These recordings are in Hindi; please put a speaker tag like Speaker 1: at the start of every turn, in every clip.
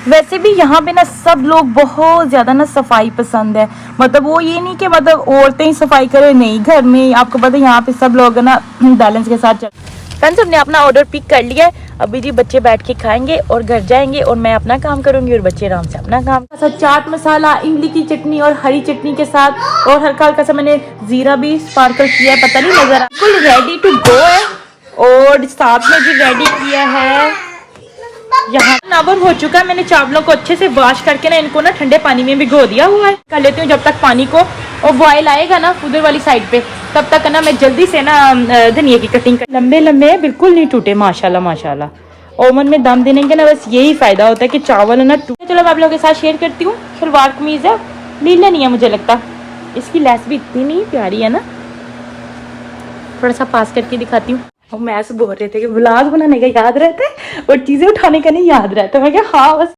Speaker 1: वैसे भी यहाँ पे ना सब लोग बहुत ज़्यादा ना सफाई पसंद है। मतलब वो ये नहीं कि मतलब औरतें ही सफाई करें, नहीं, घर में आपको पता है यहाँ पे सब लोग ना बैलेंस के साथ चल। फ्रेंड्स हमने अपना ऑर्डर पिक कर लिया है। अभी जी बच्चे बैठ के खाएंगे और घर जाएंगे और मैं अपना काम करूंगी और बच्चे आराम से अपना काम। चाट मसाला, इमली की चटनी और हरी चटनी के साथ और हल्का हल्का सा मैंने जीरा भी स्पार्कल किया है, पता नहीं नजर बिल्कुल रेडी टू गो है। और साथ में जी रेडी किया है यहाँ नावर हो चुका है। मैंने चावलों को अच्छे से वॉश करके ना इनको ना ठंडे पानी में भिगो दिया हुआ है। कर लेती हूँ जब तक पानी को और बॉयल आएगा ना उधर वाली साइड पे, तब तक ना मैं जल्दी से ना धनिया की कटिंग कर। लंबे लंबे बिल्कुल नहीं टूटे, माशाल्लाह माशाल्लाह। ओवन में दम देने के ना बस यही फायदा होता है कि चावल ना टूटे। चलो मैं आप लोगों के साथ शेयर करती हूँ। सलवार कमीज है, नीला नहीं है मुझे लगता, इसकी लेस भी इतनी नहीं प्यारी है ना। थोड़ा सा पास करके दिखाती हूँ। मैं से बोल रहे थे कि व्लॉग बनाने का याद रहता है और चीजें उठाने का नहीं याद रहता। मैं क्या हाँ बस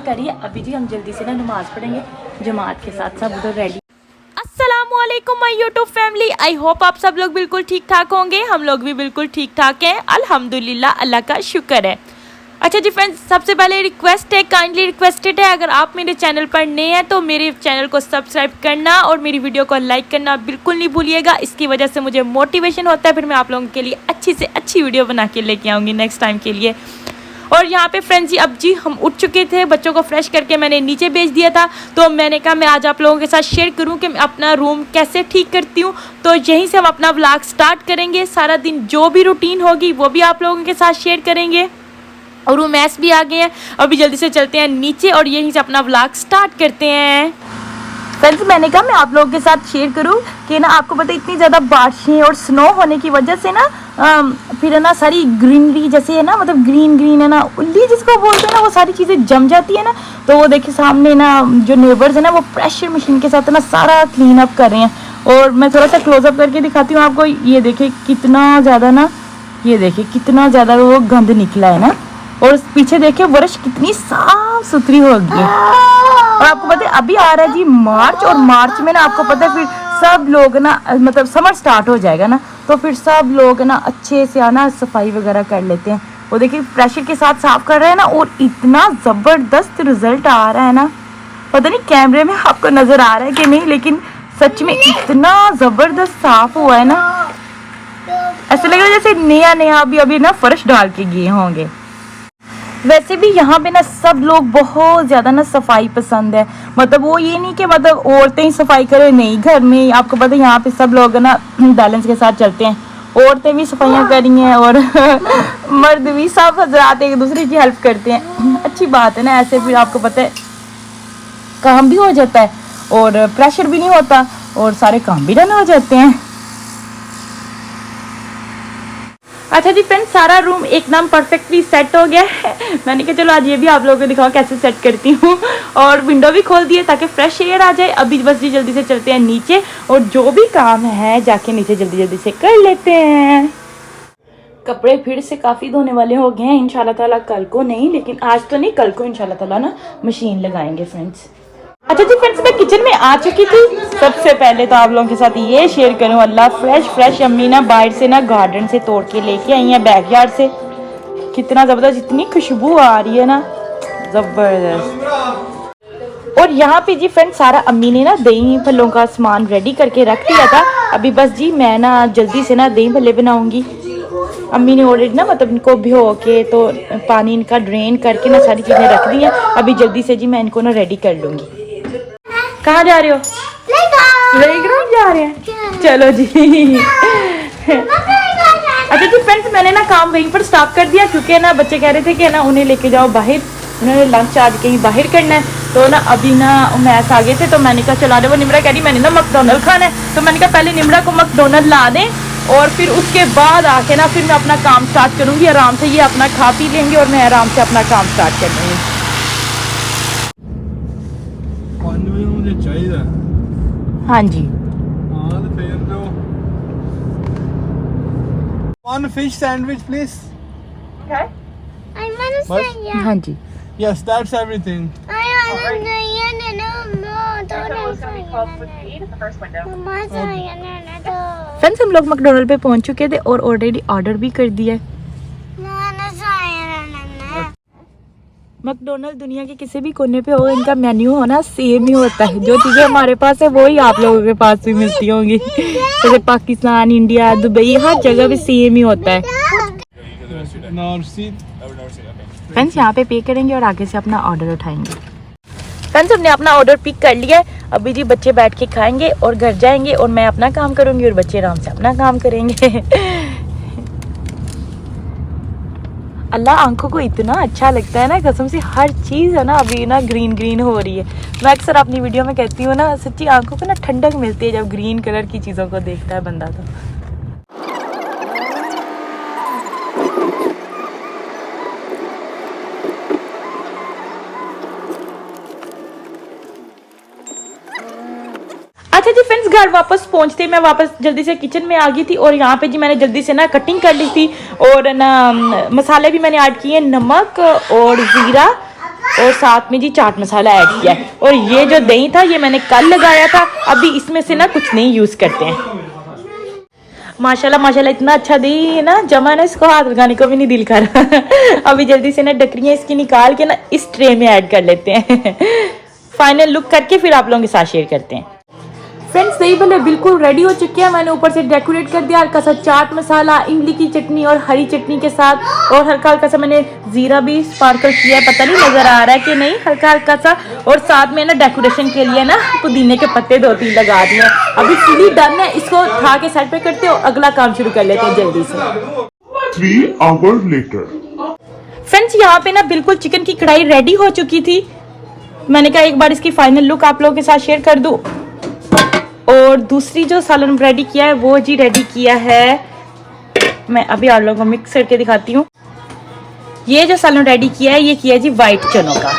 Speaker 1: करिए। अभी जी हम जल्दी से ना नमाज पढ़ेंगे जमात के साथ, सब उधर रेडी। अस्सलामुअलैकुम my YouTube family, I hope आप सब लोग बिल्कुल ठीक ठाक होंगे। हम लोग भी बिल्कुल ठीक ठाक हैं, अल्हम्दुलिल्लाह, अल्लाह का शुक्र है। अच्छा जी फ्रेंड्स, सबसे पहले रिक्वेस्ट है, काइंडली रिक्वेस्टेड है, अगर आप मेरे चैनल पर नए हैं तो मेरे चैनल को सब्सक्राइब करना और मेरी वीडियो को लाइक करना बिल्कुल नहीं भूलिएगा। इसकी वजह से मुझे मोटिवेशन होता है, फिर मैं आप लोगों के लिए अच्छी से अच्छी वीडियो बना के लेके आऊँगी नेक्स्ट टाइम के लिए। और यहाँ पे फ्रेंड्स जी अब जी हम उठ चुके थे, बच्चों को फ्रेश करके मैंने नीचे भेज दिया था। तो मैंने कहा मैं आज आप लोगों के साथ शेयर करूँ कि मैं अपना रूम कैसे ठीक करती हूँ। तो यहीं से हम अपना व्लॉग स्टार्ट करेंगे। सारा दिन जो भी रूटीन होगी वो भी आप लोगों के साथ शेयर करेंगे। और वो मैस भी आ गए हैं, अभी जल्दी से चलते हैं नीचे और यहीं से अपना व्लॉग स्टार्ट करते हैं। फ्रेंड्स मैंने कहा मैं आप लोगों के साथ शेयर करूं कि ना आपको पता है इतनी ज़्यादा बारिशें और स्नो होने की वजह से ना फिर है ना सारी ग्रीनरी जैसे है ना, मतलब ग्रीन ग्रीन है ना, उल्ली जिसको बोलते हैं ना, वो सारी चीज़ें जम जाती है ना। तो वो देखिए सामने ना जो नेबर्स है ना वो प्रेशर मशीन के साथ ना सारा क्लीन अप कर रहे हैं। और मैं थोड़ा सा क्लोजअप करके दिखाती हूँ आपको। ये देखिए कितना ज़्यादा ना, ये देखिए कितना ज़्यादा वो गंद निकला है ना। और पीछे देखिए वर्ष कितनी साफ सुथरी होगी। और आपको पता है अभी आ रहा है जी मार्च, और मार्च में ना आपको पता है फिर सब लोग ना मतलब समर स्टार्ट हो जाएगा ना, तो फिर सब लोग ना अच्छे से आना सफाई वगैरह कर लेते हैं। वो देखिए प्रेशर के साथ साफ कर रहे हैं ना, और इतना ज़बरदस्त रिजल्ट आ रहा है ना। पता नहीं कैमरे में आपको नज़र आ रहा है कि नहीं, लेकिन सच में इतना ज़बरदस्त साफ हुआ है ना, ऐसा लग रहा है जैसे नया नया अभी ना फर्श डाल के गए होंगे। वैसे भी यहाँ पे ना सब लोग बहुत ज़्यादा ना सफाई पसंद है। मतलब वो ये नहीं कि मतलब औरतें ही सफाई करें, नहीं, घर में आपको पता है यहाँ पे सब लोग ना बैलेंस के साथ चलते हैं। औरतें भी सफाइयाँ करी हैं और मर्द भी, सब हजरात एक दूसरे की हेल्प करते हैं। अच्छी बात है ना, ऐसे फिर आपको पता है काम भी हो जाता है और प्रेशर भी नहीं होता और सारे काम भी डन हो जाते हैं। अच्छा जी फ्रेंड्स, सारा रूम एकदम परफेक्टली सेट हो गया है। मैंने कहा चलो आज ये भी आप लोगों को दिखाओ कैसे सेट करती हूँ। और विंडो भी खोल दिए ताकि फ्रेश एयर आ जाए। अभी बस जी जल्दी से चलते हैं नीचे और जो भी काम है जाके नीचे जल्दी जल्दी से कर लेते हैं। कपड़े फिर से काफ़ी धोने वाले हो गए हैं, इंशाल्लाह ताला कल को नहीं, लेकिन आज तो नहीं, कल को इंशाल्लाह ताला ना मशीन लगाएंगे फ्रेंड्स। अच्छा जी फ्रेंड्स, मैं किचन में आ चुकी थी। सबसे पहले तो आप लोगों के साथ ये शेयर करूं, अल्लाह फ्रेश अम्मी ना बाहर से ना गार्डन से तोड़ के लेके आई हैं, बैकयार्ड से। कितना ज़बरदस्त, इतनी खुशबू आ रही है ना, ज़बरदस्त। और यहाँ पे जी फ्रेंड्स सारा अम्मी ने ना दही फलों का सामान रेडी करके रख दिया था। अभी बस जी मैं ना जल्दी से ना दही भल्ले बनाऊँगी। अम्मी ने ऑलरेडी ना मतलब इनको भिगो के तो पानी इनका ड्रेन करके ना सारी चीज़ें रख दी हैं। अभी जल्दी से जी मैं इनको ना रेडी कर लूँगी। कहाँ जा रहे हो? प्लेग्राउंड जा रहे हैं, चलो जी। अच्छा जी फ्रेंड्स, मैंने ना काम वहीं पर स्टॉप कर दिया क्योंकि ना बच्चे कह रहे थे कि ना उन्हें लेके जाओ बाहर, उन्होंने लंच आज कहीं बाहर करना है। तो ना अभी ना मैस आ गए थे तो मैंने कहा चला दे। वो निमरा कह रही मैंने ना मैकडोनल्ड खाना है, तो मैंने कहा पहले निमरा को मैकडोनल्ड ला दें और फिर उसके बाद आके ना फिर मैं अपना काम स्टार्ट करूँगी आराम से। ये अपना खा पी लेंगे और मैं आराम से अपना काम स्टार्ट कर लूँगी। चाहिए हाँ जी, हाँ तो फिर दो। One fish sandwich please. Okay. I want to say yeah. हाँ जी. Yes, that's everything. I want to say yeah, no. Friends हम लोग मैकडोनल्ड पे पहुंच चुके थे और ऑलरेडी ऑर्डर भी कर दिया है। मैकडॉनल्ड दुनिया के किसी भी कोने पे हो, इनका मेन्यू होना सेम ही होता है। जो चीज़ें हमारे पास है वो ही आप लोगों के पास भी मिलती होंगी। जैसे पाकिस्तान, इंडिया, दुबई, हर जगह पे सेम ही होता है। फ्रेंड्स यहाँ पे पे करेंगे और आगे से अपना ऑर्डर उठाएंगे। फ्रेंड्स हमने अपना ऑर्डर पिक कर लिया है। अभी जी बच्चे बैठ के खाएंगे और घर जाएंगे और मैं अपना काम करूँगी और बच्चे आराम से अपना काम करेंगे। अल्लाह आंखों को इतना अच्छा लगता है ना, कसम से हर चीज़ है ना अभी ना ग्रीन ग्रीन हो रही है। मैं अक्सर अपनी वीडियो में कहती हूँ ना, सच्ची आंखों को ना ठंडक मिलती है जब ग्रीन कलर की चीज़ों को देखता है बंदा। तो अच्छा जी फ्रेंड्स, घर वापस पहुंचते मैं वापस जल्दी से किचन में आ गई थी और यहाँ पे जी मैंने जल्दी से ना कटिंग कर ली थी और ना मसाले भी मैंने ऐड किए, नमक और ज़ीरा और साथ में जी चाट मसाला ऐड किया है। और ये जो दही था ये मैंने कल लगाया था, अभी इसमें से ना कुछ नहीं यूज़ करते हैं। माशाल्लाह माशाल्लाह इतना अच्छा दही है ना, जमा ना इसको हाथ लगाने को भी नहीं दिल कर रहा। अभी जल्दी से ना डकरियाँ इसकी निकाल के ना इस ट्रे में ऐड कर लेते हैं। फाइनल लुक करके फिर आप लोगों के साथ शेयर करते हैं। फ्रेंड्स दही भल्ले बिल्कुल रेडी हो चुके हैं। मैंने ऊपर से डेकोरेट कर दिया हल्का सा चाट मसाला, इमली की चटनी और हरी चटनी के साथ, और हल्का हल्का सा मैंने जीरा भी स्पार्कल किया है, पता नहीं नजर आ रहा है कि नहीं, हल्का हल्का सा। और साथ में ना डेकोरेशन के लिए ना पुदीने के पत्ते 2-3 लगा दिए। अभी फुली डन है, इसको खा के साइड पे करते हो, अगला काम शुरू कर लेते हैं जल्दी से।
Speaker 2: 3 hours later.
Speaker 1: फ्रेंड्स यहाँ पे ना बिल्कुल चिकन की कढ़ाई रेडी हो चुकी थी। मैंने कहा एक बार इसकी फाइनल लुक आप लोगों के साथ शेयर कर दूं। और दूसरी जो सालन रेडी किया है वो जी रेडी किया है, मैं अभी आप लोगों को मिक्स करके दिखाती हूँ। ये जो सालन रेडी किया है ये किया है जी वाइट चनों का।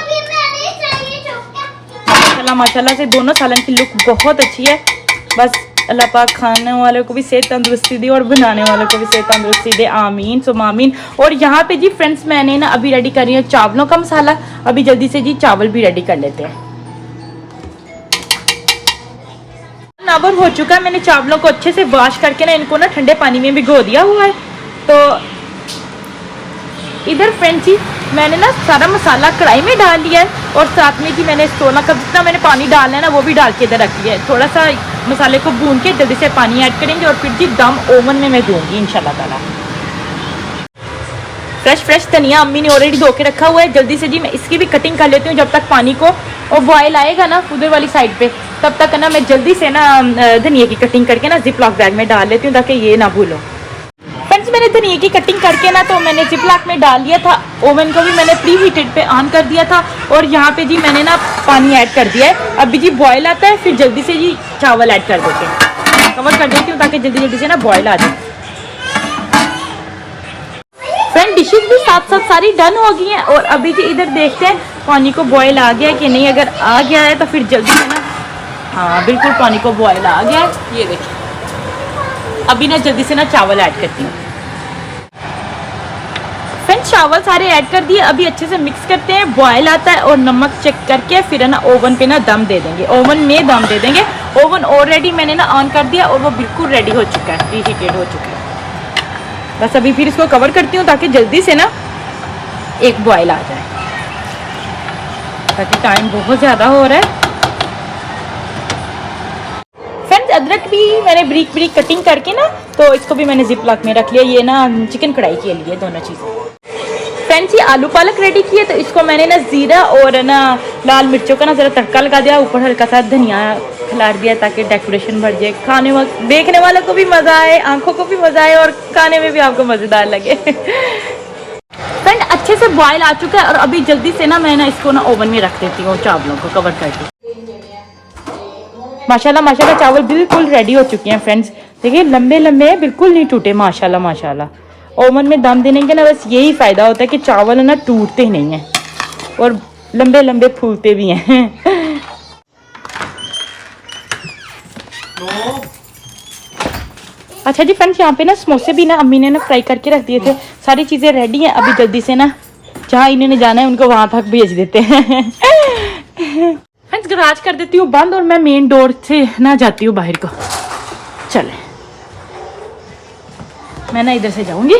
Speaker 1: माशाल्लाह माशाल्लाह से दोनों सालन की लुक बहुत अच्छी है। बस अल्लाह पाक खाने वालों को भी सेहत तंदुरुस्ती दे और बनाने वालों को भी सेहत तंदुरुस्ती दे, आमीन सुम आमीन। और यहाँ पे जी फ्रेंड्स मैंने ना अभी रेडी कर रही हूँ चावलों का मसाला। अभी जल्दी से जी चावल भी रेडी कर लेते हैं। आवर हो चुका है, मैंने चावलों को अच्छे से वॉश करके ना इनको ना ठंडे पानी में भिगो दिया हुआ है। तो इधर फ्रेंड्स जी मैंने ना सारा मसाला कढ़ाई में डाल लिया है और साथ में जी मैंने 16 कप जितना मैंने पानी डालना है ना वो भी डाल के इधर रख लिया है। थोड़ा सा मसाले को भून के जल्दी से पानी ऐड करेंगे और फिर जी दम ओवन में मैं दूंगी इंशाल्लाह ताला। फ्रेश धनिया अम्मी ने ऑलरेडी धो के रखा हुआ है। जल्दी से जी मैं इसकी भी कटिंग कर लेती हूँ जब तक पानी को और बॉयल आएगा ना उधर वाली साइड पे, तब तक ना मैं जल्दी से ना धनिया की कटिंग करके ना जिप लॉक बैग में डाल लेती हूँ ताकि ये ना भूलो। फ्रेंड्स मैंने धनिया की कटिंग करके ना तो मैंने जिप लॉक में डाल लिया था। ओवन को भी मैंने प्री हीटेड पे ऑन कर दिया था और यहाँ पे जी मैंने ना पानी ऐड कर दिया है। अभी जी बॉयल आता है फिर जल्दी से जी चावल ऐड कर देते हैं, कवर कर देती हूँ ताकि जल्दी से ना बॉयल आ जाए। फ्रेंड डिशेज भी साथ साथ सारी डन हो गई हैं और अभी जी इधर देखते हैं पानी को बॉयल आ गया कि नहीं। अगर आ गया है तो फिर जल्दी से ना, हाँ बिल्कुल पानी को बॉयल आ गया है, ये देखिए। अभी ना जल्दी से ना चावल ऐड करती हूँ। फ्रेंड्स चावल सारे ऐड कर दिए, अभी अच्छे से मिक्स करते हैं। बॉयल आता है और नमक चेक करके फिर है ना ओवन पे ना दम दे देंगे, ओवन में दम दे देंगे। ओवन ऑलरेडी मैंने ना ऑन कर दिया और वो बिल्कुल रेडी हो चुका है, प्री हीटेड हो चुका है। बस अभी फिर इसको कवर करती हूँ ताकि जल्दी से ना एक बॉयल आ जाए, ताकि टाइम बहुत ज़्यादा हो रहा है। फ्रेंड्स अदरक भी मैंने ब्रीक ब्रीक कटिंग करके ना तो इसको भी मैंने जिप लॉक में रख लिया। ये ना चिकन कढ़ाई के लिए दोनों चीज़ें। फ्रेंड्स ये आलू पालक रेडी किए तो इसको मैंने ना ज़ीरा और ना लाल मिर्चों का ना ज़रा तड़का लगा दिया, ऊपर हल्का सा धनिया खिलार दिया ताकि डेकोरेशन बढ़ जाए, खाने वक्त देखने वालों को भी मज़ा आए, आंखों को भी मज़ा आए और खाने में भी आपको मज़ेदार लगे। फ्रेंड अच्छे से बॉयल आ चुका है और अभी जल्दी से ना मैं ना इसको ना ओवन में रख देती हूँ चावलों को कवर करके। माशाल्लाह माशाल्लाह चावल बिल्कुल रेडी हो चुके हैं फ्रेंड्स। देखिए लंबे लंबे हैं, बिल्कुल नहीं टूटे माशाल्लाह माशाल्लाह। ओवन में दम देने के ना बस यही फ़ायदा होता है कि चावल ना टूटते नहीं हैं और लंबे लंबे फूलते भी हैं। अच्छा जी फ्रेंड्स यहाँ पे ना समोसे भी ना अम्मी ने ना फ्राई करके रख दिए थे, सारी चीज़ें रेडी हैं। अभी जल्दी से ना जहाँ इन्होंने जाना है उनको वहाँ तक भेज देते हैं। फ्रेंड्स गराज कर देती हूँ बंद और मैं मेन डोर से ना जाती हूँ बाहर को। चले मैं ना इधर से जाऊँगी।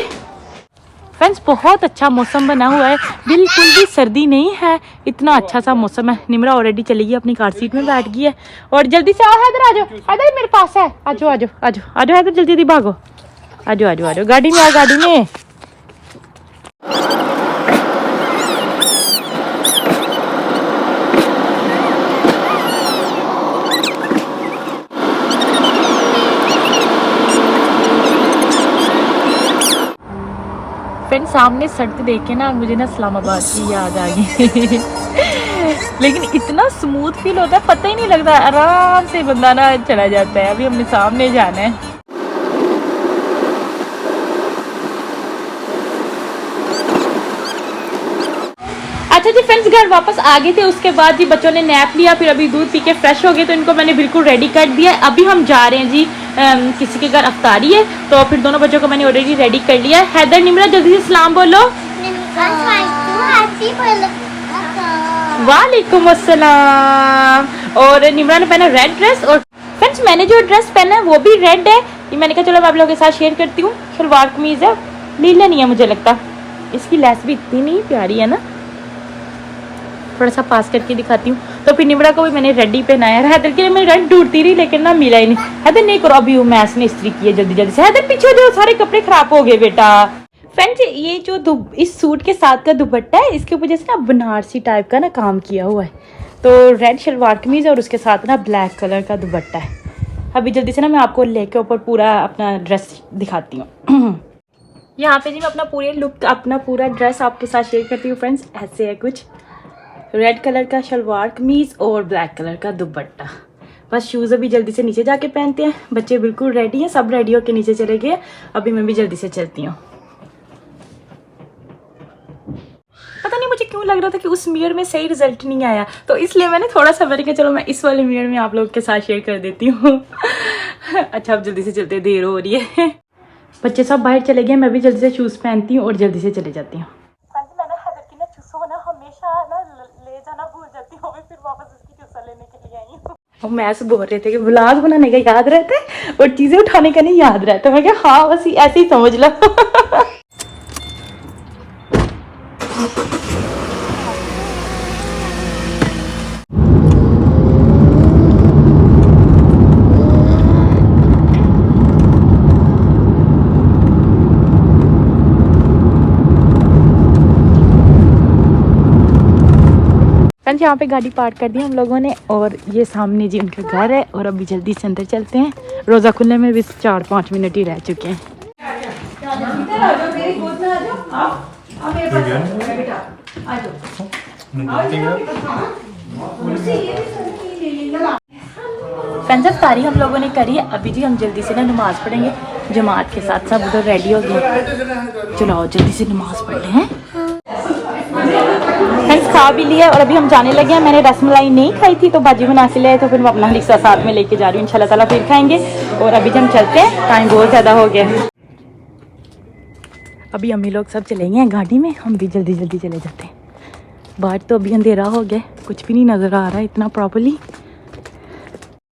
Speaker 1: फ्रेंड्स बहुत अच्छा मौसम बना हुआ है, बिल्कुल भी सर्दी नहीं है, इतना अच्छा सा मौसम है। निमरा ऑलरेडी चली गई, अपनी कार सीट में बैठ गई है। और जल्दी से आओ हैदर, आ जाओ हैदर, मेरे पास है, आ जाओ आ जाओ आ जाओ आ जाओ हैदर, जल्दी जल्दी भागो, आ जाओ आ जाओ आ जाओ, गाड़ी में आओ, गाड़ी में। फ्रेंड सामने सड़क देख के ना मुझे ना इस्लामाबाद की याद आ गई लेकिन इतना स्मूथ फील होता है, पता ही नहीं लगता, आराम से बंदा ना चला जाता है। अभी हमने सामने जाना है। अच्छा जी फ्रेंड्स, घर वापस आ गए थे, उसके बाद जी बच्चों ने नैप लिया, फिर अभी दूध पी के फ्रेश हो गए, तो इनको मैंने बिल्कुल रेडी कर दिया। अभी हम जा रहे हैं जी किसी के घर अफ्तारी है, तो फिर दोनों बच्चों को मैंने ऑलरेडी रेडी कर लिया है। हैदर निमरा जल्दी से सलाम बोलो। वालेकुम अस्सलाम। और निमरा ने पहना रेड ड्रेस, और फ्रेंड्स मैंने जो ड्रेस पहना है वो भी रेड है। ये मैंने कहा चलो मैं आप लोगों के साथ शेयर करती हूँ। शलवार कमीज है, नीला नहीं है मुझे लगता, इसकी लेस भी इतनी नहीं प्यारी है ना, थोड़ा सा पास करके दिखाती हूँ। तो फिर निमरा को भी मैंने रेडी पहनाया। हैदर के लिए मैं रेड ढूंढती रही लेकिन ना मिला ही नहीं। हैदर नहीं करो, अभी मैस ने इस्त्री की है, जल्दी जल्दी से। हैदर पीछे जो सारे कपड़े खराब हो गए बेटा। फ्रेंड्स ये जो इस सूट के साथ का दुपट्टा है, इसके ऊपर जैसे ना बनारसी टाइप का ना काम किया हुआ है। तो रेड शलवार कमीज और उसके साथ ना ब्लैक कलर का दुपट्टा है। अभी जल्दी से ना मैं आपको लेके ऊपर पूरा अपना ड्रेस दिखाती हूँ। यहाँ पे जी मैं अपना पूरे लुक, अपना पूरा ड्रेस आपके साथ शेयर करती हूँ। फ्रेंड्स ऐसे है कुछ, रेड कलर का शलवार कमीज और ब्लैक कलर का दुपट्टा। बस शूज़ अभी जल्दी से नीचे जाके पहनते हैं। बच्चे बिल्कुल रेडी हैं, सब रेडी होके नीचे चले गए। अभी मैं भी जल्दी से चलती हूँ। पता नहीं मुझे क्यों लग रहा था कि उस मिरर में सही रिजल्ट नहीं आया, तो इसलिए मैंने थोड़ा सा मैंने कहा चलो मैं इस वाले मिरर में आप लोगों के साथ शेयर कर देती हूँ। अच्छा अब जल्दी से चलते, देर हो रही है। बच्चे सब बाहर चले गए, मैं भी जल्दी से शूज़ पहनती हूँ और जल्दी से चले जाती हूँ। मैंने हैदर की ना चुस्सो ना हमेशा ना ले जाना भूल जाती हूँ, फिर वापस उसकी चुस्सा लेने के लिए आई हूँ। और मैं ऐसे बोल रहे थे कि व्लॉग बनाने का याद रहता है और चीज़ें उठाने का नहीं याद रहता। मैं क्या, हाँ बस ऐसे ही समझ लो। फ्रेंड्स यहाँ पे गाड़ी पार्क कर दी हम लोगों ने, और ये सामने जी उनका घर है। और अभी जल्दी से अंदर चलते हैं, रोज़ा खुलने में भी 4-5 मिनट ही रह चुके हैं। फ्रेंड्स अफ्तारी हम लोगों ने करी है, अभी जी हम जल्दी से ना नमाज़ पढ़ेंगे जमात के साथ। सब उधर रेडी हो गए, चलो आओ जल्दी से नमाज़ पढ़ लें हैं। फ्रेंड्स खा भी लिया और अभी हम जाने लगे हैं। मैंने रसमलाई नहीं खाई थी तो बाजी बना के लाए, तो फिर मैं अपना हिस्सा साथ में लेके जा रही हूँ। इंशाल्लाह ताला फिर खाएंगे। और अभी हम चलते हैं, टाइम बहुत ज़्यादा हो गया। अभी अम्मी लोग सब चले गए हैं गाड़ी में, हम भी जल्दी जल्दी चले जाते हैं। बाहर तो अभी अंधेरा हो गया, कुछ भी नहीं नज़र आ रहा है इतना प्रॉपर्ली।